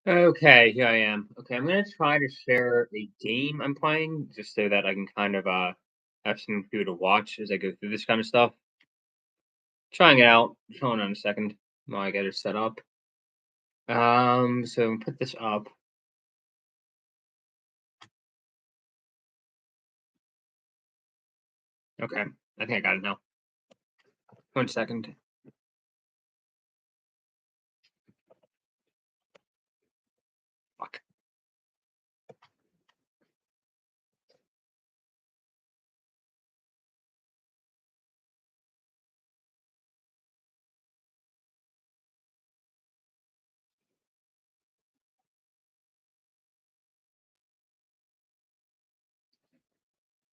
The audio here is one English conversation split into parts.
Okay, here I am. Okay, I'm gonna try to share a game I'm playing just so that I can kind of have something for you to watch as I go through this kind of stuff. Trying it out. Hold on a second while I get it set up. So put this up. Okay, I think I got it now. 1 second. Fuck.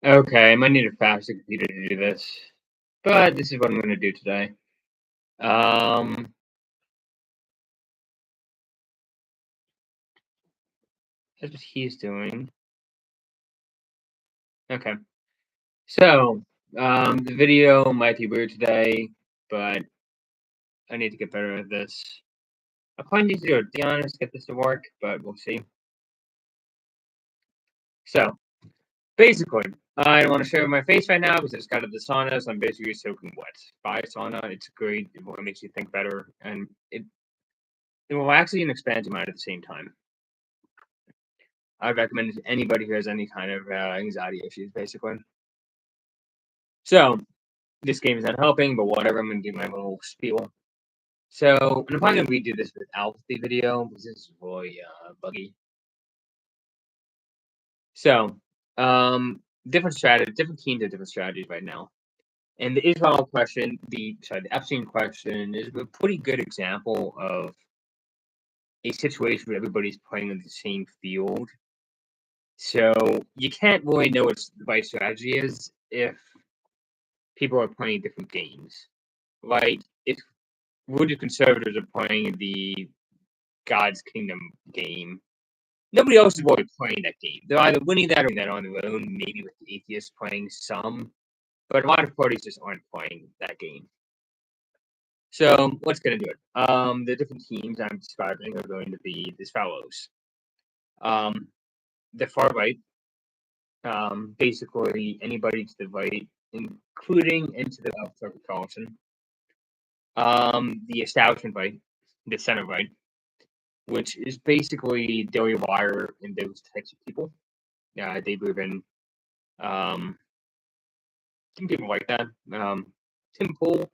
Okay, I might need a faster computer to do this, but this is what I'm gonna do today. Um, that's what he's doing. Okay, so the video might be weird today, but I need to get better at this. I probably need to do a Dion to get this to work, but we'll see. So, basically, I don't want to show my face right now because it's got the sauna, so I'm basically soaking wet by sauna. It's great. It makes you think better, and it will actually an expand your mind at the same time. I recommend it to anybody who has any kind of anxiety issues, basically. So, this game is not helping, but whatever. I'm going to do my little spiel. So, and I'm probably going to redo this without the video because this is really buggy. So, different teams have different strategies right now. And the Israel question, the Epstein question is a pretty good example of a situation where everybody's playing on the same field. So you can't really know what the right strategy is if people are playing different games. Like if would the conservatives are playing the God's Kingdom game, nobody else is really playing that game. They're either winning that or that on their own, maybe with the atheists playing some, but a lot of parties just aren't playing that game. So what's going to do it? The different teams I'm describing are going to be as follows. Um, the far right, basically anybody to the right, including into the left, Tucker Carlson. The establishment right, the center right, which is basically Daily Wire and those types of people. Yeah, they believe in some people like that. Tim Pool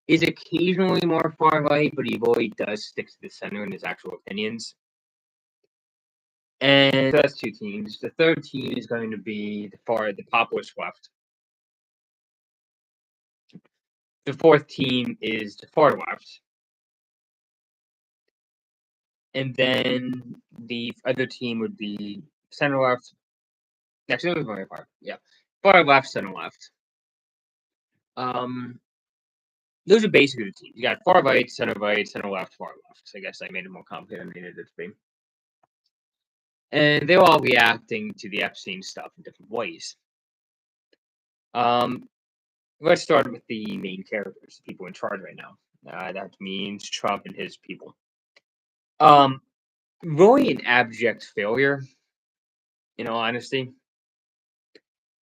is occasionally more far right, but he really does stick to the center in his actual opinions. And that's two teams. The third team is going to be the populist left. The fourth team is the far left. And then the other team would be center left. Actually, that was very far. Yeah. Far left, center left. Those are basically the teams. You got far right, center left, far left. So I guess I made it more complicated than I needed it to be. And they're all reacting to the Epstein stuff in different ways. Let's start with the main characters, the people in charge right now. That means Trump and his people. Um, really an abject failure, in all honesty.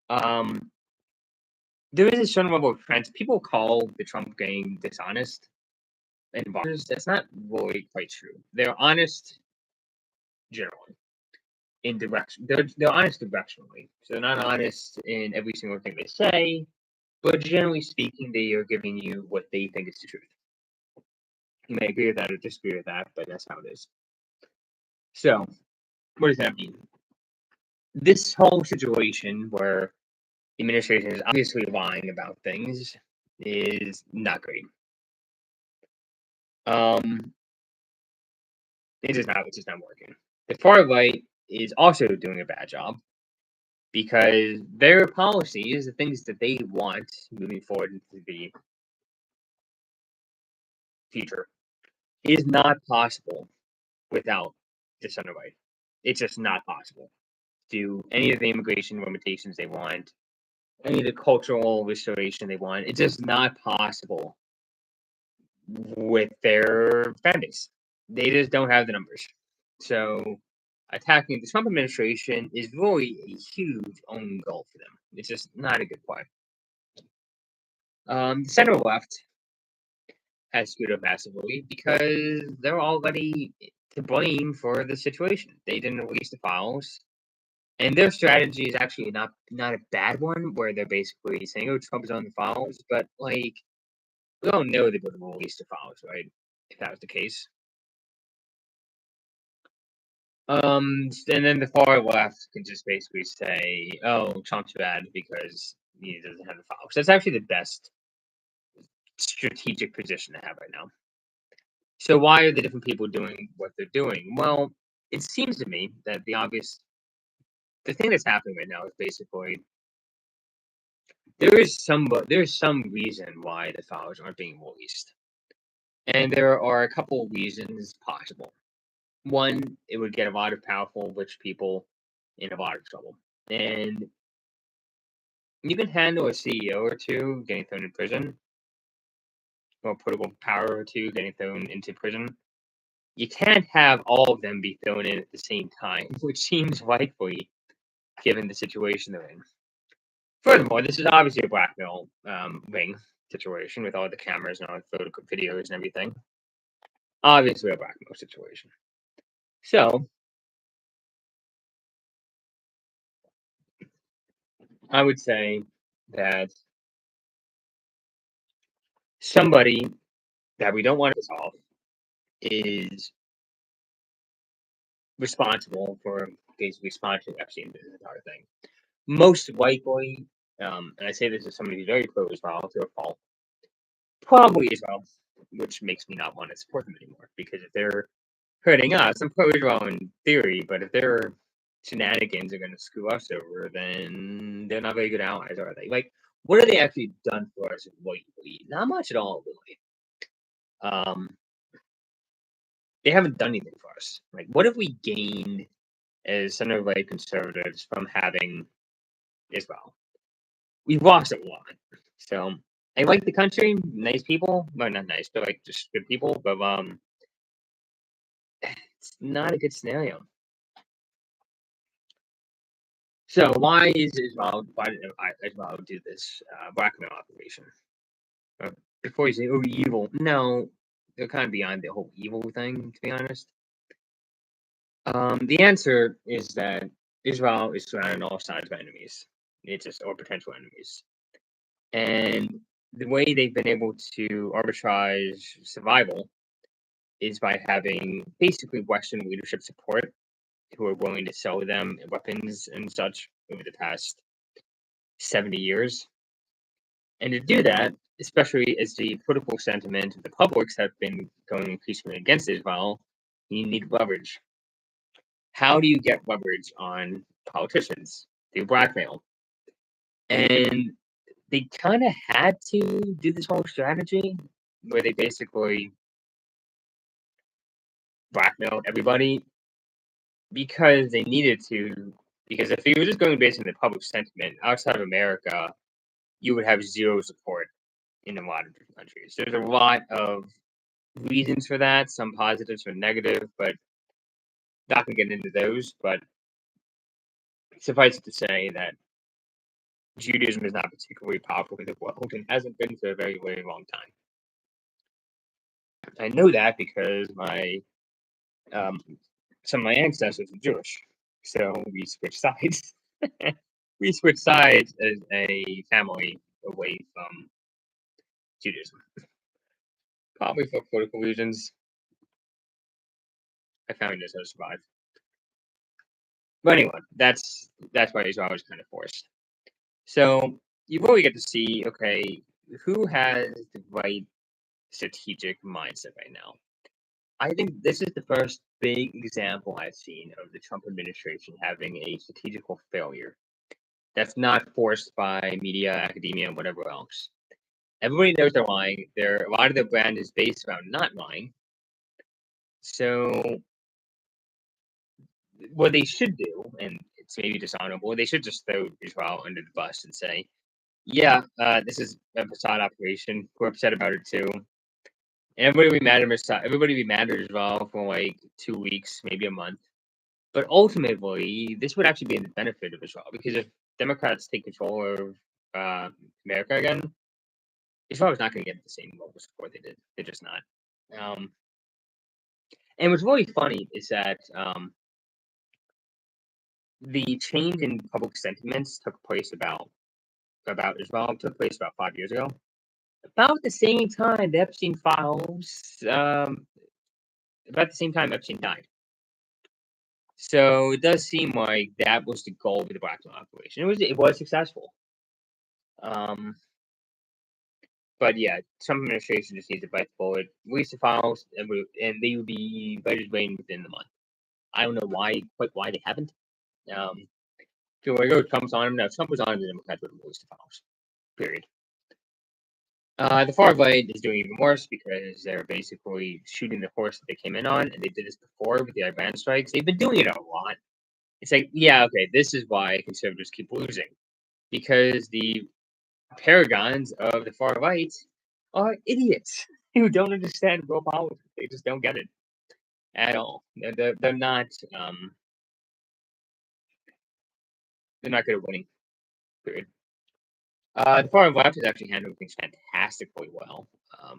Um, there is a certain level of trends. People call the Trump game dishonest, and that's not really quite true. They're honest generally in direction. They're honest directionally, so they're not honest in every single thing they say. But generally speaking, they are giving you what they think is the truth. You may agree with that or disagree with that, but that's how it is. So, what does that mean? This whole situation where the administration is obviously lying about things is not great. Um, it's just not working. The far right is also doing a bad job because their policies, the things that they want moving forward into the future, is not possible without the center right. It's just not possible to do any of the immigration limitations they want, any of the cultural restoration they want. It's just not possible with their fan base. They just don't have the numbers. So attacking the Trump administration is really a huge own goal for them. It's just not a good play. The center left has screwed up massively because they're already to blame for the situation. They didn't release the files, and their strategy is actually not a bad one, where they're basically saying, "Oh, Trump is on the files," but like we all know they would have released the files, right? If that was the case. And then the far left can just basically say, "Oh, Trump's bad because he doesn't have the files." That's actually the best strategic position to have right now. So why are the different people doing what they're doing? Well, it seems to me that the thing that's happening right now is basically there's some reason why the files aren't being released, and there are a couple of reasons possible. One, it would get a lot of powerful rich people in a lot of trouble, and you can handle a CEO or two getting thrown in prison, or political power or two getting thrown into prison. You can't have all of them be thrown in at the same time, which seems likely given the situation they're in. Furthermore, this is obviously a blackmail ring situation with all the cameras and all the photo videos and everything. Obviously a blackmail situation. So I would say that somebody that we don't want to solve is responsible for basically sponsoring Epstein, this entire thing. Most likely, and I say this as somebody who's very pro Israel, to a fault, probably Israel, which makes me not want to support them anymore. Because if they're hurting us, I'm pro Israel in theory, but if their shenanigans are going to screw us over, then they're not very good allies, are they? Like, what have they actually done for us lately? Not much at all, really. They haven't done anything for us. Like, what have we gained as center-right conservatives from having Israel? We've lost a lot. So I like the country, nice people. Well, not nice, but like just good people. But it's not a good scenario. So why is Israel? Why did Israel do this blackmail operation? Before you say, "Oh, evil," no, they're kind of beyond the whole evil thing. To be honest, the answer is that Israel is surrounded on all sides by enemies. It's just or potential enemies, and the way they've been able to arbitrage survival is by having basically Western leadership support who are willing to sell them weapons and such over the past 70 years. And to do that, especially as the political sentiment of the publics have been going increasingly against Israel, you need leverage. How do you get leverage on politicians? Through blackmail. And they kind of had to do this whole strategy where they basically blackmailed everybody because they needed to. Because if you were just going based on the public sentiment outside of America, you would have zero support in a lot of different countries. There's a lot of reasons for that, some positive, some negative, but not going to get into those. But suffice it to say that Judaism is not particularly powerful in the world and hasn't been for a very, very long time. I know that because some of my ancestors are Jewish, so we switched sides. We switched sides as a family away from Judaism, probably for political reasons. My family knows how to survive. But anyway, that's why Israel was kind of forced. So you really get to see, okay, who has the right strategic mindset right now. I think this is the first big example I've seen of the Trump administration having a strategical failure that's not forced by media, academia, and whatever else. Everybody knows they're lying. A lot of their brand is based around not lying. So what they should do, and it's maybe dishonorable, they should just throw Israel under the bus and say, "Yeah, this is a facade operation. We're upset about it too, And everybody be mad at Israel for like 2 weeks, maybe a month. But ultimately, this would actually be in the benefit of Israel because if Democrats take control of America again, Israel is not going to get the same level of support they did. They're just not. Um, and what's really funny is that the change in public sentiments took place about Israel took place about 5 years ago. About the same time the Epstein files, about the same time Epstein died. So it does seem like that was the goal of the blackmail operation. It was successful. Um, but yeah, Trump administration just needs to bite the bullet, release the files, and they will be budgeted within the month. I don't know quite why they haven't. People are like, oh, Trump's on him. No, Trump was on him, the Democrats would have released the files. Period. The far right is doing even worse because they're basically shooting the horse that they came in on, and they did this before with the Iran strikes. They've been doing it a lot. It's like, yeah, okay, this is why conservatives keep losing because the paragons of the far right are idiots who don't understand real politics. They just don't get it at all. They're not they're not good at winning. Period. The far left is actually handling things fantastically well.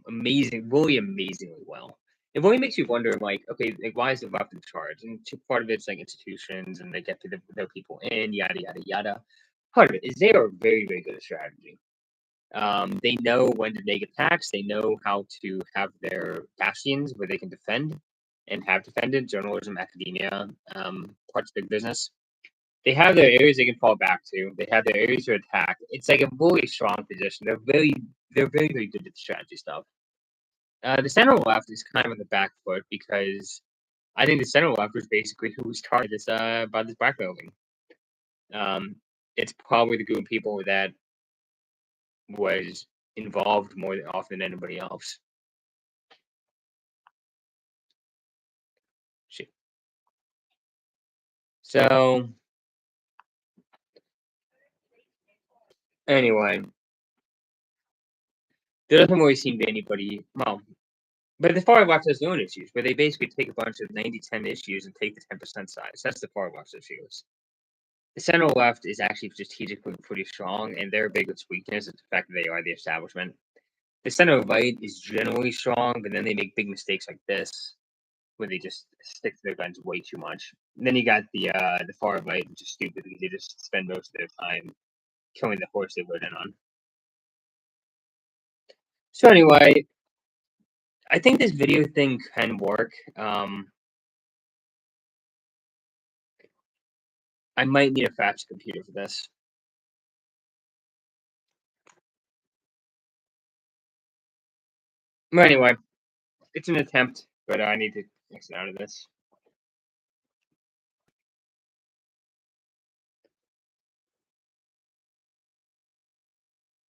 Really amazingly well. It really makes you wonder, like, okay, like, why is the left in charge? And part of it's like institutions, and they get to their people in, yada yada yada. Part of it is they are very very good at strategy. They know when to make attacks. They know how to have their bastions where they can defend and have defended journalism, academia, parts of big business. They have their areas they can fall back to. They have their areas to attack. It's like a really strong position. They're very good at the strategy stuff. The center left is kind of on the back foot because I think the center left was basically who was targeted by this blackmailing. It's probably the group of people that was involved more often than anybody else. Shit. So anyway, there doesn't really seem to anybody. Well, but the far left has their own issues, where they basically take a bunch of 90-10 issues and take the 10% size. That's the far left's issues. The center left is actually strategically pretty strong, and their biggest weakness is the fact that they are the establishment. The center right is generally strong, but then they make big mistakes like this, where they just stick to their guns way too much. And then you got the far right, which is stupid because they just spend most of their time killing the horse they rode in on. So anyway, I think this video thing can work. I might need a faster computer for this. But anyway, it's an attempt, but I need to exit out of this.